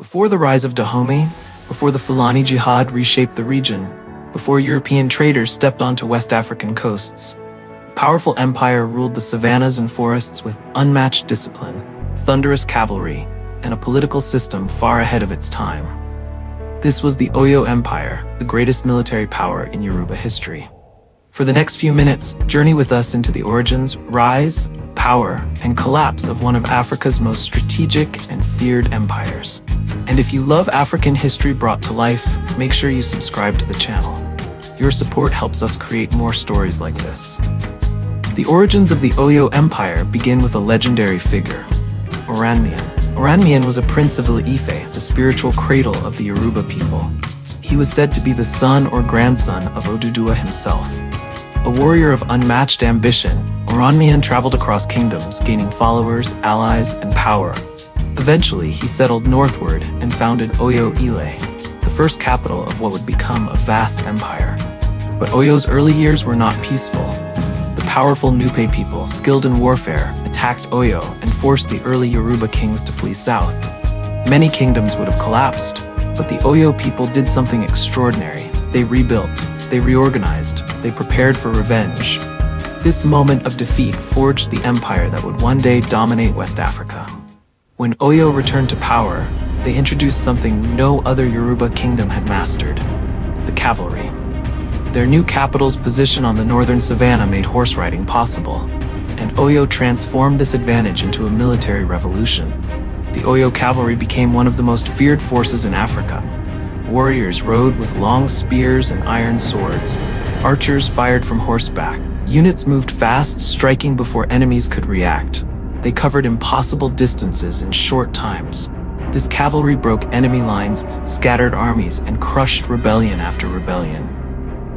Before the rise of Dahomey, before the Fulani Jihad reshaped the region, before European traders stepped onto West African coasts, a powerful empire ruled the savannas and forests with unmatched discipline, thunderous cavalry, and a political system far ahead of its time. This was the Oyo Empire, the greatest military power in Yoruba history. For the next few minutes, journey with us into the origins, rise, power, and collapse of one of Africa's most strategic and feared empires. And if you love African history brought to life, make sure you subscribe to the channel. Your support helps us create more stories like this. The origins of the Oyo Empire begin with a legendary figure, Oranmiyan. Oranmiyan was a prince of Ile-Ife, the spiritual cradle of the Yoruba people. He was said to be the son or grandson of Oduduwa himself. A warrior of unmatched ambition, Oranmiyan traveled across kingdoms, gaining followers, allies, and power. Eventually, he settled northward and founded Oyo Ile, the first capital of what would become a vast empire. But Oyo's early years were not peaceful. The powerful Nupe people, skilled in warfare, attacked Oyo and forced the early Yoruba kings to flee south. Many kingdoms would have collapsed, but the Oyo people did something extraordinary. They rebuilt, they reorganized, they prepared for revenge. This moment of defeat forged the empire that would one day dominate West Africa. When Oyo returned to power, they introduced something no other Yoruba kingdom had mastered: the cavalry. Their new capital's position on the northern savannah made horse riding possible, and Oyo transformed this advantage into a military revolution. The Oyo cavalry became one of the most feared forces in Africa. Warriors rode with long spears and iron swords. Archers fired from horseback. Units moved fast, striking before enemies could react. They covered impossible distances in short times. This cavalry broke enemy lines, scattered armies, and crushed rebellion after rebellion.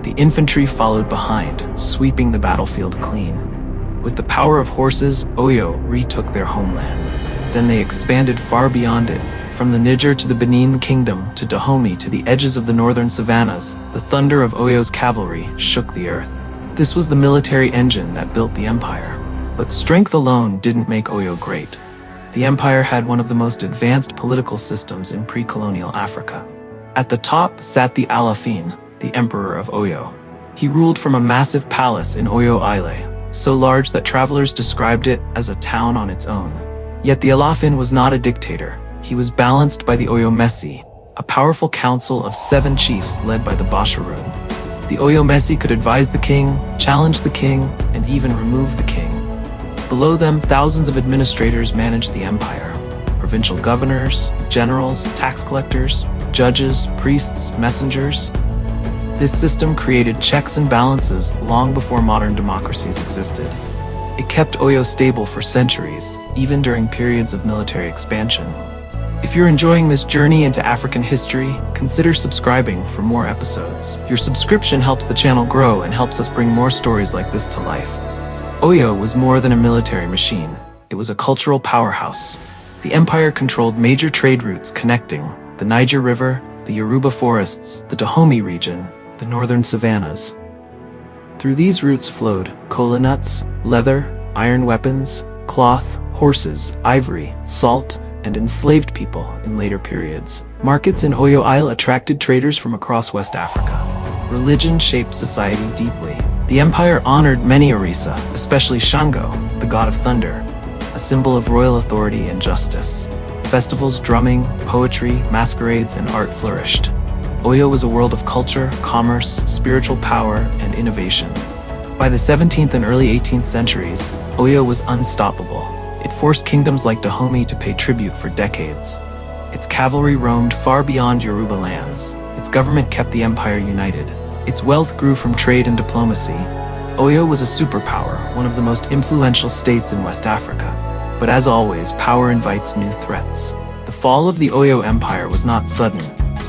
The infantry followed behind, sweeping the battlefield clean. With the power of horses, Oyo retook their homeland. Then they expanded far beyond it. From the Niger to the Benin Kingdom to Dahomey to the edges of the northern savannas, the thunder of Oyo's cavalry shook the earth. This was the military engine that built the empire. But strength alone didn't make Oyo great. The empire had one of the most advanced political systems in pre-colonial Africa. At the top sat the Alafin, the emperor of Oyo. He ruled from a massive palace in Oyo Ile, so large that travelers described it as a town on its own. Yet the Alafin was not a dictator. He was balanced by the Oyo Messi, a powerful council of 7 chiefs led by the Basharoon. The Oyo Messi could advise the king, challenge the king, and even remove the king. Below them, thousands of administrators managed the empire. Provincial governors, generals, tax collectors, judges, priests, messengers. This system created checks and balances long before modern democracies existed. It kept Oyo stable for centuries, even during periods of military expansion. If you're enjoying this journey into African history, consider subscribing for more episodes. Your subscription helps the channel grow and helps us bring more stories like this to life. Oyo was more than a military machine. It was a cultural powerhouse. The empire controlled major trade routes connecting the Niger River, the Yoruba forests, the Dahomey region, the northern savannas. Through these routes flowed kola nuts, leather, iron weapons, cloth, horses, ivory, salt, and enslaved people in later periods. Markets in Oyo Isle attracted traders from across West Africa. Religion shaped society deeply. The empire honored many Orisa, especially Shango, the god of thunder, a symbol of royal authority and justice. Festivals, drumming, poetry, masquerades, and art flourished. Oyo was a world of culture, commerce, spiritual power, and innovation. By the 17th and early 18th centuries, Oyo was unstoppable. It forced kingdoms like Dahomey to pay tribute for decades. Its cavalry roamed far beyond Yoruba lands. Its government kept the empire united. Its wealth grew from trade and diplomacy. Oyo was a superpower, one of the most influential states in West Africa. But as always, power invites new threats. The fall of the Oyo Empire was not sudden.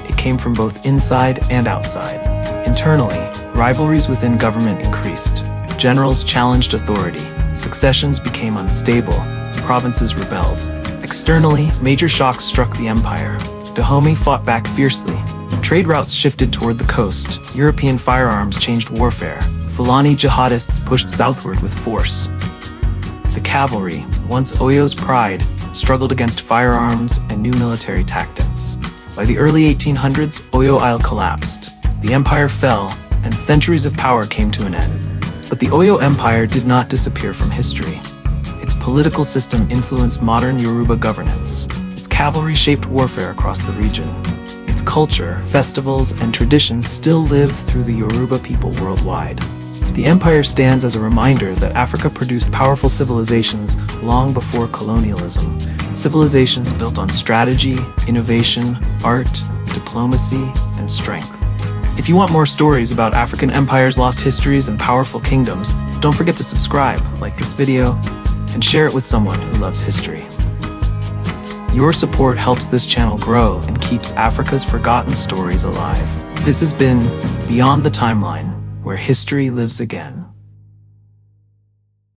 It came from both inside and outside. Internally, rivalries within government increased. Generals challenged authority. Successions became unstable. Provinces rebelled. Externally, major shocks struck the empire. Dahomey fought back fiercely. Trade routes shifted toward the coast. European firearms changed warfare. Fulani jihadists pushed southward with force. The cavalry, once Oyo's pride, struggled against firearms and new military tactics. By the early 1800s, Oyo Isle collapsed. The empire fell, and centuries of power came to an end. But the Oyo Empire did not disappear from history. Its political system influenced modern Yoruba governance. Its cavalry shaped warfare across the region. Its culture, festivals, and traditions still live through the Yoruba people worldwide. The empire stands as a reminder that Africa produced powerful civilizations long before colonialism. Civilizations built on strategy, innovation, art, diplomacy, and strength. If you want more stories about African empires, lost histories, and powerful kingdoms, don't forget to subscribe, like this video, and share it with someone who loves history. Your support helps this channel grow and keeps Africa's forgotten stories alive. This has been Beyond the Timeline, where history lives again.